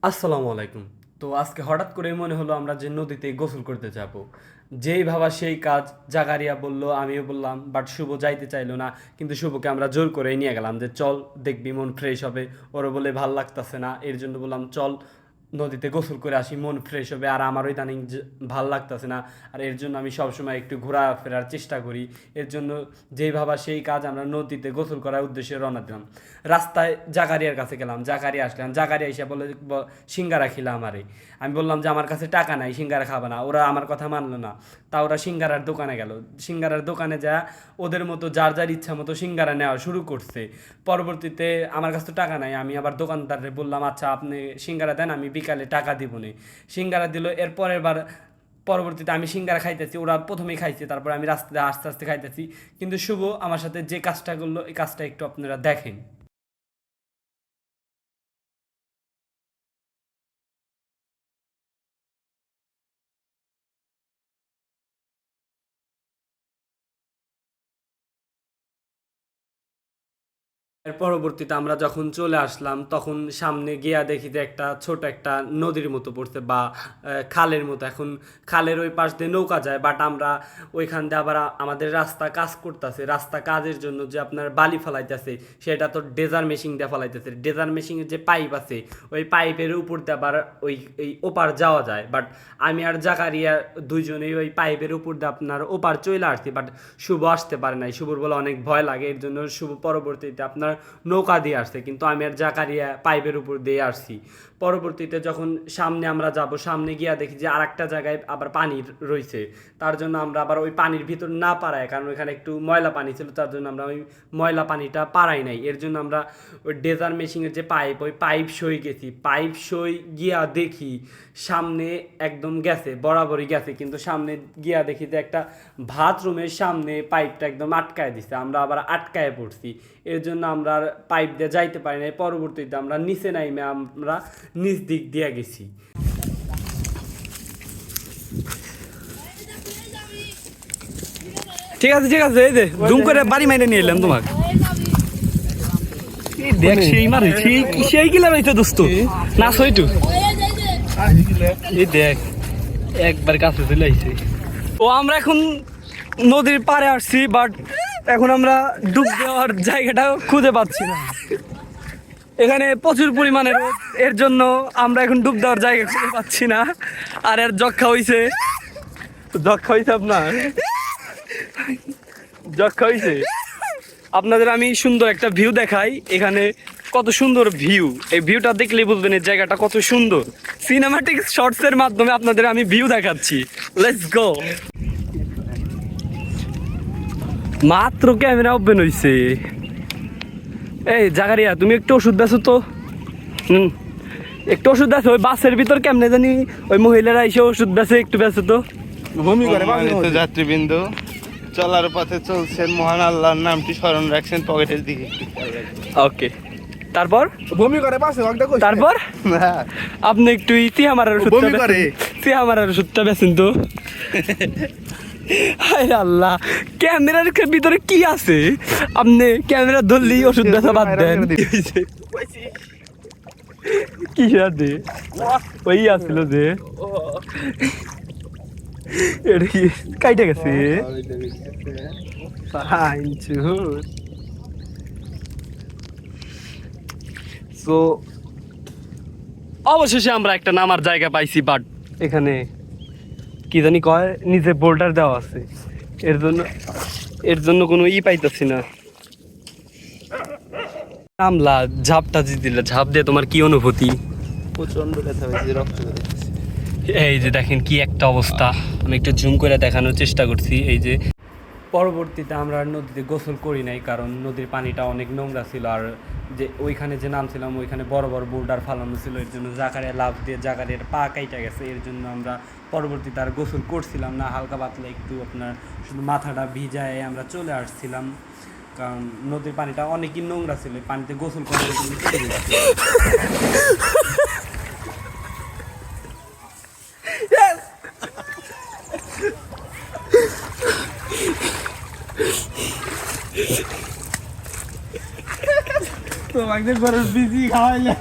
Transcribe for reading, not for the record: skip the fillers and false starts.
আসসালামু আলাইকুম। তো আজকে হঠাৎ করেই মনে হলো আমরা যে নদীতে গোসল করতে যাব। যেই ভাবা সেই কাজ। জাকারিয়া বলল, আমিও বললাম, বাট শুভ যাইতে চাইলো না। কিন্তু শুভকে আমরা জোর করেই নিয়ে গেলাম যে চল, দেখবি মন ফ্রেশ হবে। ওরা বলে ভাল লাগতাছে না, এর জন্য বললাম চল নদীতে গোসল করে আসি, মন ফ্রেশ হবে। আর আমারও ইদানিং ভাল লাগতাছে না। আর এর জন্য আমি সবসময় একটু ঘোরাফেরার চেষ্টা করি। এর জন্য যেই ভাবা সেই কাজ, আমরা নদীতে গোসল করার উদ্দেশ্যে রওনা দিলাম। রাস্তায় জাকারিয়ার কাছে গেলাম, জাকারিয়া আসলাম, জাকারিয়া এসে বলে সিঙ্গারা খিলা আমারে। আমি বললাম যে আমার কাছে টাকা নাই, সিঙ্গারা খাবে না। ওরা আমার কথা মানলো না। তা ওরা সিঙ্গারার দোকানে গেল। সিঙ্গারার দোকানে যা ওদের মতো যার যার ইচ্ছা মতো সিঙ্গারা নেওয়া শুরু করছে। পরবর্তীতে আমার কাছে তো টাকা নাই, আমি আবার দোকানদারে বললাম আচ্ছা আপনি সিঙ্গারা দেন, আমি বিকালে টাকা দিব নে। সিঙ্গারা দিল। এর পরের বার পরবর্তীতে আমি সিঙ্গারা খাইতেছি, ওরা প্রথমেই খাইছে, তারপর আমি রাস্তায় আস্তে আস্তে খাইতেছি। কিন্তু শুভ আমার সাথে যে কাজটা করলো, এই কাজটা একটু আপনারা দেখেন। এর পরবর্তীতে আমরা যখন চলে আসলাম, তখন সামনে গিয়া দেখি যে একটা ছোট একটা নদীর মতো পড়ছে, বা খালের মতো। এখন খালের ওই পাশ দিয়ে নৌকা যায়, বাট আমরা ওইখান দিয়ে আবার আমাদের রাস্তা কাজ করতেছে। রাস্তা কাজের জন্য যে আপনার বালি ফেলাইতেছে, সেটা তো ডেজার মেশিন দিয়ে ফেলাইতেছে। ডেজার মেশিনের যে পাইপ আছে, ওই পাইপের উপর দিয়ে আবার ওই এই ওপার যাওয়া যায়। বাট আমি আর জাকারিয়া দুইজনেই ওই পাইপের উপর দিয়ে আপনার ওপার চলে আসছি, বাট শুভ আসতে পারে নাই। শুভর বলে অনেক ভয় লাগে, এর জন্য শুভ পরবর্তীতে আপনার নৌকা দিয়ে আসছে, কিন্তু আমি আর জাকারিয়া পাইপের উপর দিয়ে আসছি। পরবর্তীতে যখন সামনে আমরা যাব, সামনে গিয়া দেখি যে আর একটা জায়গায় আবার পানি রয়েছে। তার জন্য আমরা আবার ওই পানির ভিতর না পারাই, কারণ ওইখানে একটু ময়লা পানি ছিল, তার জন্য আমরা ওই ময়লা পানিটা পারাই নাই। এর জন্য আমরা ওই ডেজার মেশিনের যে পাইপ, ওই পাইপ সই গেছি। পাইপ সই গিয়া দেখি সামনে একদম গেছে, বরাবরই গেছে, কিন্তু সামনে গিয়া দেখি যে একটা বাথরুমের সামনে পাইপটা একদম আটকায় দিছে। আমরা আবার আটকায় পড়ছি। এর জন্য আমরা আর পাইপ দিয়ে যাইতে পারি নাই। পরবর্তীতে আমরা নিচে নাইমে আমরা নিচ দিক দিয়ে গেছি। ঠিক আছে ঠিক আছে, এই যে জুম করে বাড়ি মাইনে নিয়ে এলাম তোমার। দেখ সেই মারে সেই সেই গিলা রয়েছে দোস্ত, না সইটু এই দেখ একবার কাছে চলে আইছে। ও আমরা এখন নদীর পাড়ে আসছি, বাট এখন আমরা ডুব দেওয়ার জায়গাটাও খুঁজে পাচ্ছি না। এখানে প্রচুর পরিমাণে রোদ, এর জন্য আমরা এখন ডুব দেওয়ার জায়গা খুঁজে পাচ্ছি না। আর এর যক্ষা হইছে, যক্ষা হইছে আপনার, যক্ষা হইছে। আপনাদের আমি সুন্দর একটা ভিউ দেখাই। এখানে কত সুন্দর ভিউ, এই ভিউটা দেখলেই বুঝবেন এই জায়গাটা কত সুন্দর। সিনেমাটিক শর্টস এর মাধ্যমে আপনাদের আমি ভিউ দেখাচ্ছি। Let's go. মাত্র ক্যামেরা ওপেন হইছে। এই জাকারিয়া, তুমি একটু ওষুধ বেছো তো। একটু ওষুধ বেছো। ওই বাসের ভিতর কেমনে জানি ওই মহিলারা এসে ওষুধ বেছে, একটু বেছো তো। সম্মানিত যাত্রীবৃন্দ, চলার পথে চলছেন, মহান আল্লাহর নামটি স্মরণ রাখছেন পকেটের দিকে। ওকে, তারপর বমি করে পাশে তারপর আপনি একটু ইতিহা মারার বমি করে। ইতিহা মারার ওষুধটা বেছেন তো। হায় আল্লাহ, ক্যামেরার ভিতরে কি আছে? আপনি ক্যামেরা ধরলেই ওষুধ বেচা বাদ দেন। কি সাথে ওই আসছিল যে এটা কি কাইটা গেছে? সো অবশেষে আমরা একটা নামার জায়গা পাইছি, বাট এখানে কি জানি কয় নিচে বোল্ডার দেওয়া আছে। এর জন্য কোনো পাইতেছি না। নামলা, ঝাপটা দিলা, ঝাপ দিয়ে তোমার কি অনুভূতি? প্রচন্ড ব্যথা হয়েছে, রক্ত বেরোচ্ছে। এই যে দেখেন কি একটা অবস্থা, আমি একটু জুম করে দেখানোর চেষ্টা করছি। এই যে পরবর্তীতে আমরা আর নদীতে গোসল করি নাই, কারণ নদীর পানিটা অনেক নোংরা ছিল। আর যে ওইখানে যে নামছিলাম, ওইখানে বড় বড় বোল্ডার ফালানো ছিল। এর জন্য জাকারিয়া লাফ দিয়ে জাকারিয়ার পা কাইটা গেছে। এর জন্য আমরা পরবর্তীতে আর গোসল করছিলাম না। হালকা পাতলা একটু আপনার শুধু মাথাটা ভিজায় আমরা চলে আসছিলাম, কারণ নদীর পানিটা অনেকই নোংরা ছিল। পানিতে গোসল করার জন্য তোমার আমাদের গরুর বিজি খাওয়াইলে